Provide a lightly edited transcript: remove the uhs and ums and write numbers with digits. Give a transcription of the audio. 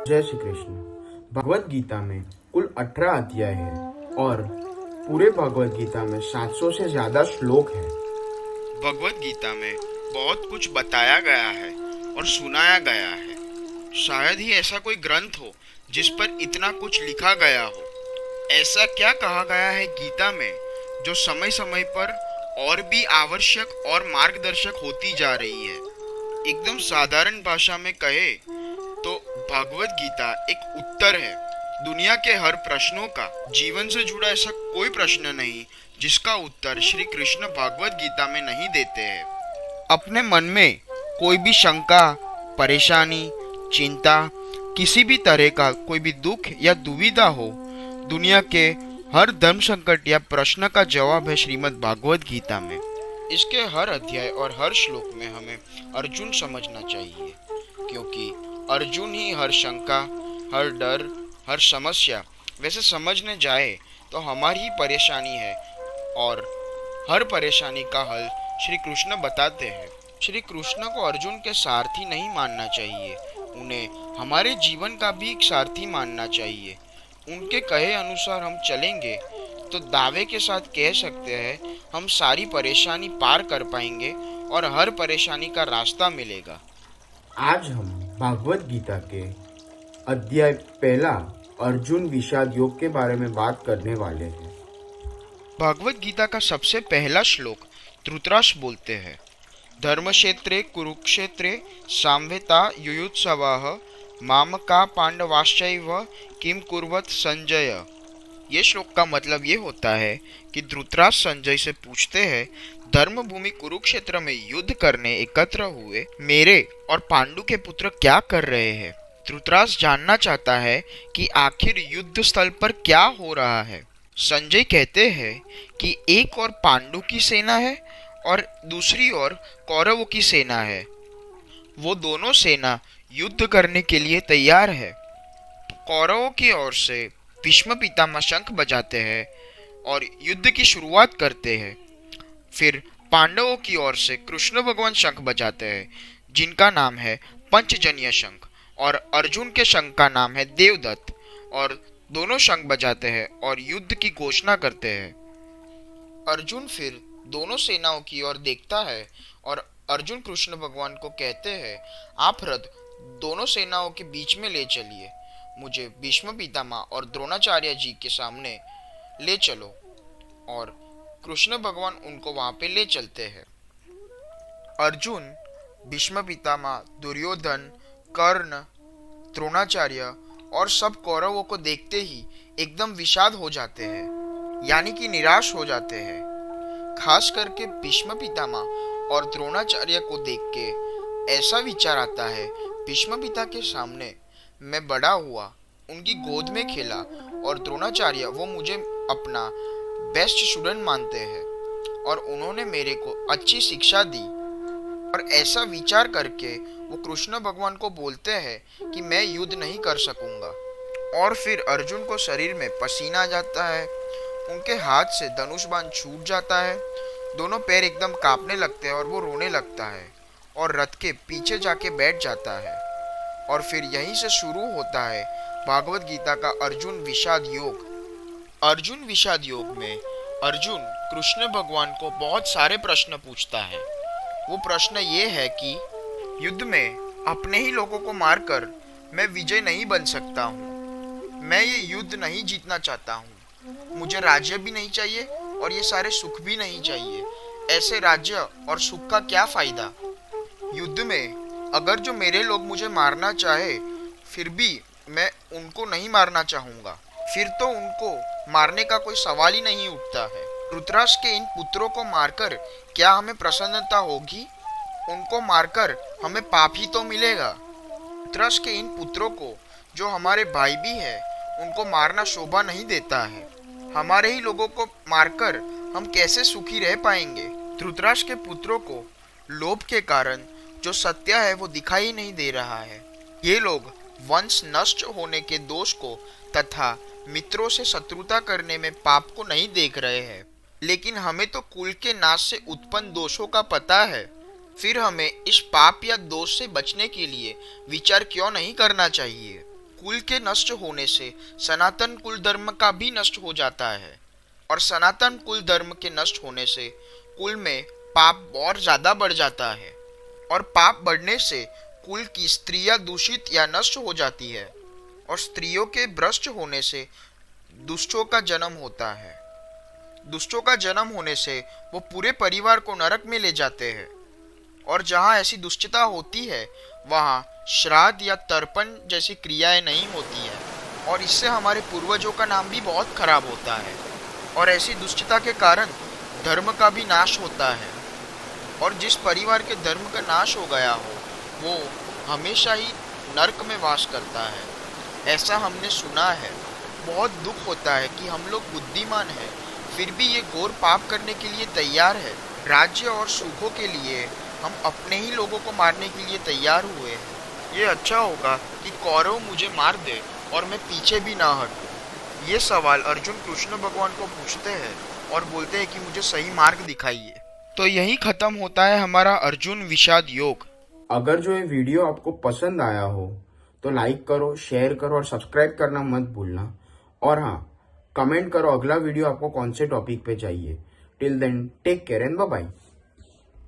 जय श्री कृष्ण। भगवत गीता में कुल 18 अध्याय है और पूरे भगवत गीता में 700 से ज्यादा श्लोक है। भगवत गीता में बहुत कुछ बताया गया है और सुनाया गया है। शायद ही ऐसा कोई ग्रंथ हो जिस पर इतना कुछ लिखा गया हो। ऐसा क्या कहा गया है गीता में जो समय समय पर और भी आवश्यक और मार्गदर्शक होती जा रही है। एकदम साधारण भाषा में कहे तो भगवत गीता एक उत्तर है दुनिया के हर प्रश्नों का। जीवन से जुड़ा ऐसा कोई प्रश्न नहीं जिसका उत्तर श्री कृष्ण भगवत गीता में नहीं देते हैं। अपने मन में कोई भी शंका, परेशानी, चिंता, किसी भी तरह का कोई भी दुख या दुविधा हो, दुनिया के हर धर्म संकट या प्रश्न का जवाब है श्रीमद् भागवत गीता में। इसके हर अध्याय और हर श्लोक में हमें अर्जुन समझना चाहिए, क्योंकि अर्जुन ही हर शंका, हर डर, हर समस्या वैसे समझने जाए तो हमारी ही परेशानी है और हर परेशानी का हल श्री कृष्ण बताते हैं। श्री कृष्ण को अर्जुन के सारथी नहीं मानना चाहिए, उन्हें हमारे जीवन का भी एक सारथी मानना चाहिए। उनके कहे अनुसार हम चलेंगे तो दावे के साथ कह सकते हैं हम सारी परेशानी पार कर पाएंगे और हर परेशानी का रास्ता मिलेगा। आज हम भागवत गीता के अध्याय पहला अर्जुन विषाद योग के बारे में बात करने वाले हैं। भागवत गीता का सबसे पहला श्लोक धृतराष्ट्र बोलते हैं, धर्मक्षेत्रे कुरुक्षेत्रे साम्वेता युयुत्सवः मामका पांडवाश्चैव किम कुर्वत संजय। ये श्लोक का मतलब ये होता है कि धृतराष्ट्र संजय से पूछते हैं, धर्म भूमि कुरुक्षेत्र में युद्ध करने एकत्र हुए मेरे और पांडु के पुत्र क्या कर रहे हैं। धृतराष्ट्र जानना चाहता है कि आखिर युद्ध स्थल पर क्या हो रहा है। संजय कहते हैं कि एक और पांडु की सेना है और दूसरी ओर कौरवों की सेना है। वो दोनों सेना युद्ध करने के लिए तैयार है। कौरवों की ओर से भीष्म पितामह शंख बजाते हैं और युद्ध की शुरुआत करते हैं। फिर पांडवों की ओर से कृष्ण भगवान शंख बजाते हैं जिनका नाम है पंचजन्य शंख, और अर्जुन के शंख का नाम है देवदत्त, और दोनों शंख बजाते हैं और युद्ध की घोषणा करते हैं। अर्जुन फिर दोनों सेनाओं की ओर देखता है और अर्जुन कृष्ण भगवान को कहते हैं, आप रथ दोनों सेनाओं के बीच में ले चलिए, मुझे भीष्म पितामह और द्रोणाचार्य जी के सामने ले चलो। और कृष्ण भगवान उनको वहां पे ले चलते हैं। अर्जुन भीष्म पितामह, दुर्योधन, कर्ण, द्रोणाचार्य और सब कौरवों को देखते ही एकदम विषाद हो जाते हैं, यानी कि निराश हो जाते हैं। खास करके भीष्म पितामह और द्रोणाचार्य को देख के ऐसा विचार आता है, भीष्म पिता के सामने मैं बड़ा हुआ, उनकी गोद में खेला, और द्रोणाचार्य वो मुझे अपना बेस्ट स्टूडेंट मानते हैं और उन्होंने मेरे को अच्छी शिक्षा दी। और ऐसा विचार करके वो कृष्ण भगवान को बोलते हैं कि मैं युद्ध नहीं कर सकूंगा। और फिर अर्जुन को शरीर में पसीना आ जाता है, उनके हाथ से धनुष बाण छूट जाता है, दोनों पैर एकदम कांपने लगते हैं और वो रोने लगता है और रथ के पीछे जाके बैठ जाता है। और फिर यहीं से शुरू होता है भागवत गीता का अर्जुन विषाद योग। अर्जुन विषाद योग में अर्जुन कृष्ण भगवान को बहुत सारे प्रश्न पूछता है। वो प्रश्न ये है कि युद्ध में अपने ही लोगों को मारकर मैं विजय नहीं बन सकता हूँ, मैं ये युद्ध नहीं जीतना चाहता हूँ, मुझे राज्य भी नहीं चाहिए और ये सारे सुख भी नहीं चाहिए। ऐसे राज्य और सुख का क्या फायदा। युद्ध में अगर जो मेरे लोग मुझे मारना चाहे फिर भी मैं उनको नहीं मारना चाहूंगा, फिर तो उनको मारने का कोई सवाल ही नहीं उठता है। धृतराष्ट्र के इन पुत्रों को मारकर क्या हमें प्रसन्नता होगी? उनको मारकर हमें पाप ही तो मिलेगा। धृतराष्ट्र के इन पुत्रों को जो हमारे भाई भी है उनको मारना शोभा नहीं देता है। हमारे ही लोगों को मारकर हम कैसे सुखी रह पाएंगे। धृतराष्ट्र के पुत्रों को लोभ के कारण जो सत्य है वो दिखाई नहीं दे रहा है। ये लोग वंश नष्ट होने के दोष को तथा मित्रों से शत्रुता करने में पाप को नहीं देख रहे हैं, लेकिन हमें तो कुल के नाश से उत्पन्न दोषों का पता है। फिर हमें इस पाप या दोष से बचने के लिए विचार क्यों नहीं करना चाहिए। कुल के नष्ट होने से सनातन कुल धर्म का भी नष्ट हो जाता है, और सनातन कुल धर्म के नष्ट होने से कुल में पाप और ज्यादा बढ़ जाता है, और पाप बढ़ने से कुल की स्त्रियां दूषित या नष्ट हो जाती है, और स्त्रियों के भ्रष्ट होने से दुष्टों का जन्म होता है। दुष्टों का जन्म होने से वो पूरे परिवार को नरक में ले जाते हैं, और जहाँ ऐसी दुष्टता होती है वहाँ श्राद्ध या तर्पण जैसी क्रियाएं नहीं होती है, और इससे हमारे पूर्वजों का नाम भी बहुत खराब होता है, और ऐसी दुष्टता के कारण धर्म का भी नाश होता है, और जिस परिवार के धर्म का नाश हो गया हो वो हमेशा ही नरक में वास करता है। ऐसा हमने सुना है। बहुत दुख होता है कि हम लोग बुद्धिमान हैं फिर भी ये घोर पाप करने के लिए तैयार है। राज्य और सुखों के लिए हम अपने ही लोगों को मारने के लिए तैयार हुए हैं। ये अच्छा होगा कि कौरव मुझे मार दे और मैं पीछे भी ना हटूं। ये सवाल अर्जुन कृष्ण भगवान को पूछते हैं और बोलते हैं कि मुझे सही मार्ग दिखाइए। तो यही खत्म होता है हमारा अर्जुन विषाद योग। अगर जो ये वीडियो आपको पसंद आया हो तो लाइक करो, शेयर करो और सब्सक्राइब करना मत भूलना। और हाँ, कमेंट करो अगला वीडियो आपको कौन से टॉपिक पे चाहिए। Till then take care and bye bye.